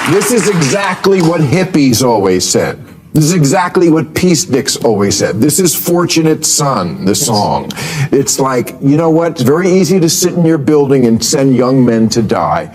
This is exactly what hippies always said. This is exactly what peace dicks always said. This is Fortunate Son, the song. It's like, you know what? It's very easy to sit in your building and send young men to die.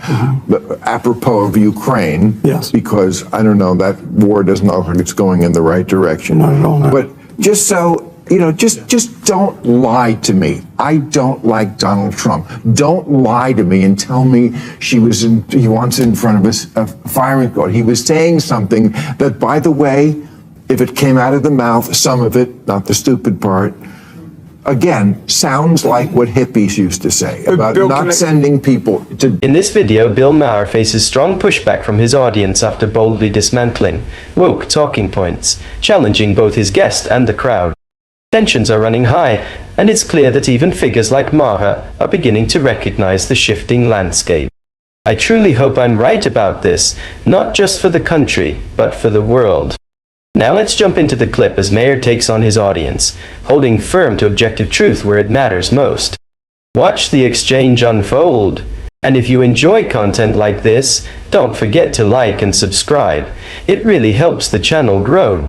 But apropos of Ukraine, because, I don't know, that war doesn't look like it's going in the right direction. Not at all, no. But just so, you know, just don't lie to me. I don't like Donald Trump. Don't lie to me and tell me he wants in front of a firing squad. He was saying something that, by the way, if it came out of the mouth, some of it, not the stupid part, again, sounds like what hippies used to say about not sending people to... In this video, Bill Maher faces strong pushback from his audience after boldly dismantling woke talking points, challenging both his guest and the crowd. Tensions are running high, and it's clear that even figures like Maher are beginning to recognize the shifting landscape. I truly hope I'm right about this, not just for the country, but for the world. Now let's jump into the clip as Maher takes on his audience, holding firm to objective truth where it matters most. Watch the exchange unfold. And if you enjoy content like this, don't forget to like and subscribe. It really helps the channel grow.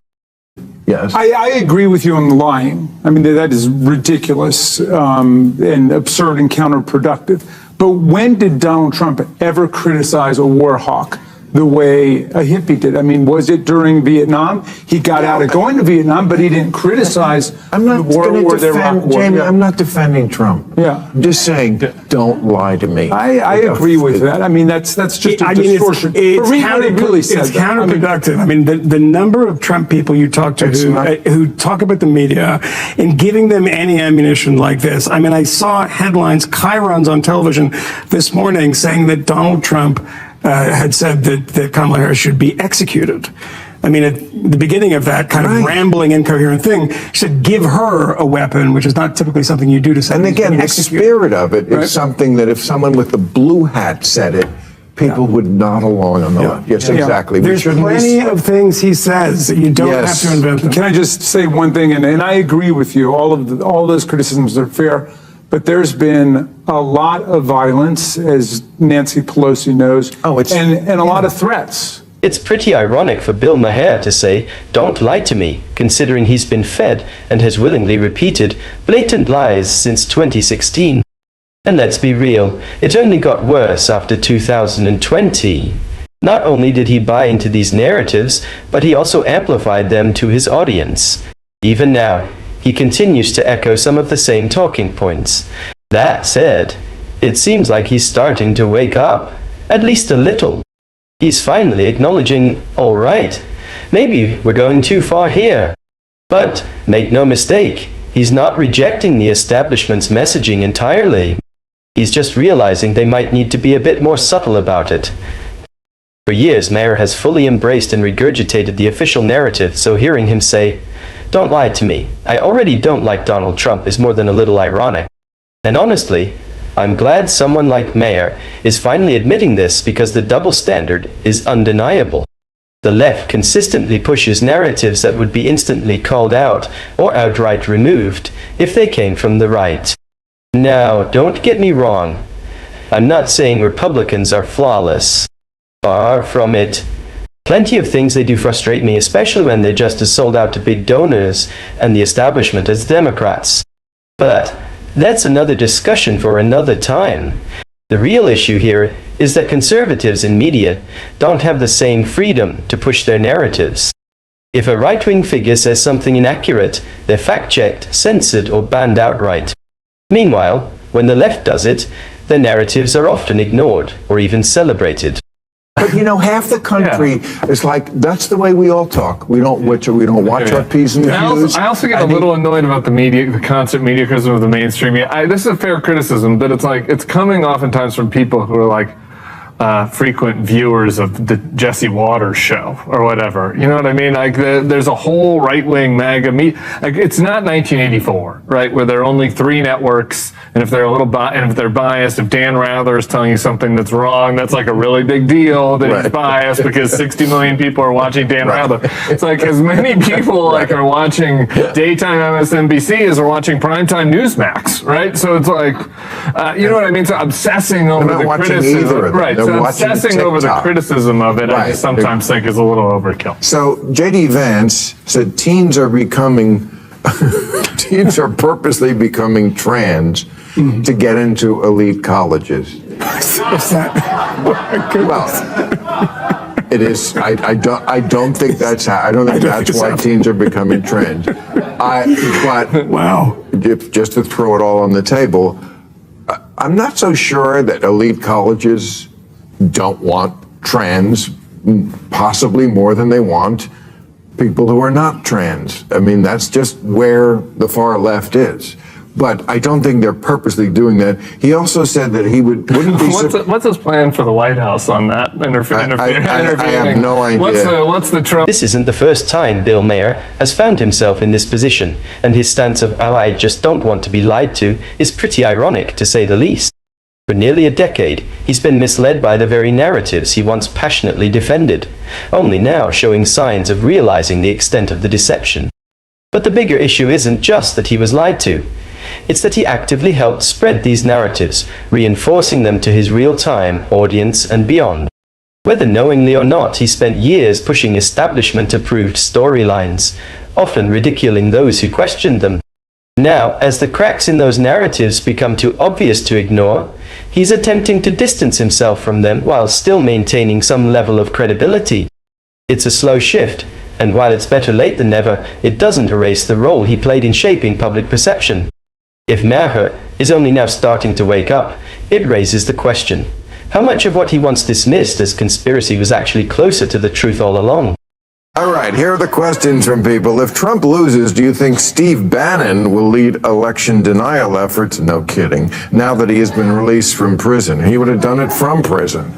Yes. I agree with you on the lying. I mean, that is ridiculous and absurd and counterproductive. But when did Donald Trump ever criticize a war hawk the way a hippie did? I mean, was it during Vietnam? He got out of going to Vietnam, but he didn't criticize the war or the Iraq war. Jamie, I'm not defending Trump. Yeah. I'm just saying, don't lie to me. I agree with that. I mean, that's just a distortion. It's counterproductive. I mean, the number of Trump people you talk to who talk about the media and giving them any ammunition like this. I mean, I saw headlines, chyrons on television this morning saying that Donald Trump had said that Kamala Harris should be executed. I mean, at the beginning of that kind of rambling, incoherent thing, he said, give her a weapon, which is not typically something you do to someone. And again, the spirit of it is something that if someone with the blue hat said it, people would nod along on the left. Yes, exactly. There's plenty of things he says that you don't have to invent them. Can I just say one thing? And I agree with you. All those criticisms are fair. But there's been a lot of violence, as Nancy Pelosi knows, and a lot of threats. It's pretty ironic for Bill Maher to say, don't lie to me, considering he's been fed and has willingly repeated blatant lies since 2016. And let's be real, it only got worse after 2020. Not only did he buy into these narratives, but he also amplified them to his audience. Even now, he continues to echo some of the same talking points. That said, it seems like he's starting to wake up, at least a little. He's finally acknowledging, all right, maybe we're going too far here. But make no mistake, he's not rejecting the establishment's messaging entirely. He's just realizing they might need to be a bit more subtle about it. For years, Maher has fully embraced and regurgitated the official narrative, so hearing him say, don't lie to me, I already don't like Donald Trump is more than a little ironic. And honestly, I'm glad someone like Maher is finally admitting this because the double standard is undeniable. The left consistently pushes narratives that would be instantly called out or outright removed if they came from the right. Now, don't get me wrong. I'm not saying Republicans are flawless. Far from it. Plenty of things they do frustrate me, especially when they're just as sold out to big donors and the establishment as Democrats. But that's another discussion for another time. The real issue here is that conservatives in media don't have the same freedom to push their narratives. If a right-wing figure says something inaccurate, they're fact-checked, censored, or banned outright. Meanwhile, when the left does it, their narratives are often ignored or even celebrated. But you know, half the country is like, that's the way we all talk. We don't watch our P's and Q's. I also get a little annoyed about the media, the constant media criticism of the mainstream media. This is a fair criticism, but it's like, it's coming oftentimes from people who are like, frequent viewers of the Jesse Waters show or whatever. You know what I mean? Like there's a whole right-wing MAGA media. Like it's not 1984, right? Where there are only 3 networks, and if they're if they're biased, if Dan Rather is telling you something that's wrong, that's like a really big deal that he's biased because 60 million people are watching Dan Rather. It's like as many people like are watching daytime MSNBC as are watching primetime Newsmax, right? So it's like, you know what I mean? So obsessing over the criticism, right? I'm watching obsessing over the TikTok. criticism of it, I Right. just sometimes think is a little overkill. So J.D. Vance said teens are purposely becoming trans to get into elite colleges. Well, it is. I don't think that's how. I don't think that's why teens are becoming trans. But Wow. just to throw it all on the table, I'm not so sure that elite colleges don't want trans, possibly more than they want people who are not trans. I mean, that's just where the far left is. But I don't think they're purposely doing that. He also said that he wouldn't be. What's his plan for the White House on that? I have no idea. What's the Trump? This isn't the first time Bill Maher has found himself in this position, and his stance of, "Oh, I just don't want to be lied to," is pretty ironic, to say the least. For nearly a decade, he's been misled by the very narratives he once passionately defended, only now showing signs of realizing the extent of the deception. But the bigger issue isn't just that he was lied to. It's that he actively helped spread these narratives, reinforcing them to his real-time audience and beyond. Whether knowingly or not, he spent years pushing establishment-approved storylines, often ridiculing those who questioned them. Now, as the cracks in those narratives become too obvious to ignore, he's attempting to distance himself from them while still maintaining some level of credibility. It's a slow shift, and while it's better late than never, it doesn't erase the role he played in shaping public perception. If Maher is only now starting to wake up, it raises the question: how much of what he once dismissed as conspiracy was actually closer to the truth all along? All right, here are the questions from people. If Trump loses, do you think Steve Bannon will lead election denial efforts? No kidding. Now that he has been released from prison, he would have done it from prison.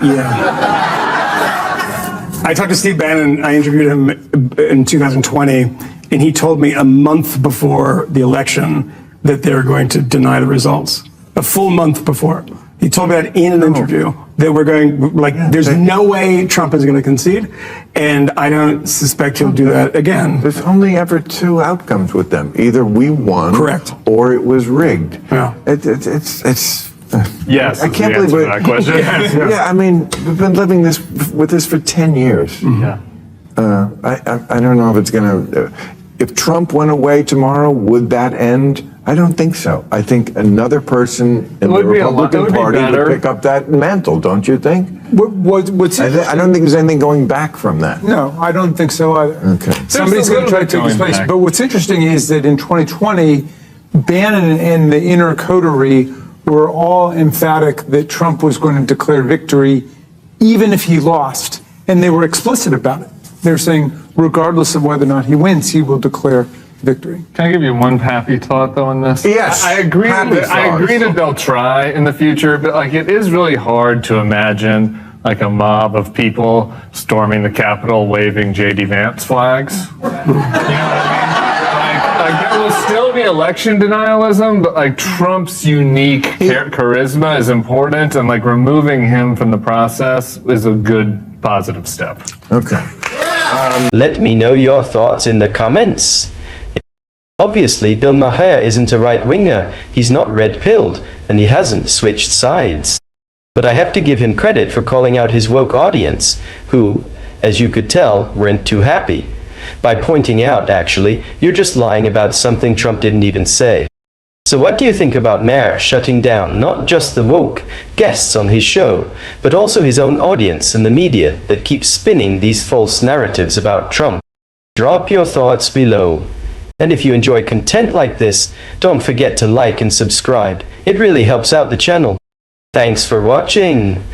I talked to Steve Bannon. I interviewed him in 2020, and he told me a month before the election that they're going to deny the results. A full month before. He told me that in an interview, that we're going, there's no way Trump is going to concede, and I don't suspect he'll do that again. There's only ever two outcomes with them. Either we won, Correct, or it was rigged. Yeah. It's Yes, I can't believe that question. Yeah, I mean, we've been living with this for 10 years. Yeah. I don't know if it's going to. If Trump went away tomorrow, would that end? I don't think so. I think another person in the Republican Party would pick up that mantle, don't you think? What's I don't think there's anything going back from that. No, I don't think so either. Okay. Somebody's going to try to take his place. But what's interesting is that in 2020, Bannon and the inner coterie were all emphatic that Trump was going to declare victory even if he lost. And they were explicit about it. They're saying, regardless of whether or not he wins, he will declare victory. Can I give you one happy thought though on this? Yes. I agree. I agree that they'll try in the future, but it is really hard to imagine a mob of people storming the Capitol waving J.D. Vance flags. You know what I mean? There will still be election denialism, but Trump's unique charisma is important, and removing him from the process is a good positive step. Okay. Let me know your thoughts in the comments. Obviously, Bill Maher isn't a right-winger, he's not red-pilled, and he hasn't switched sides. But I have to give him credit for calling out his woke audience, who, as you could tell, weren't too happy. By pointing out, actually, you're just lying about something Trump didn't even say. So what do you think about Maher shutting down not just the woke guests on his show, but also his own audience and the media that keeps spinning these false narratives about Trump? Drop your thoughts below. And if you enjoy content like this, don't forget to like and subscribe. It really helps out the channel. Thanks for watching.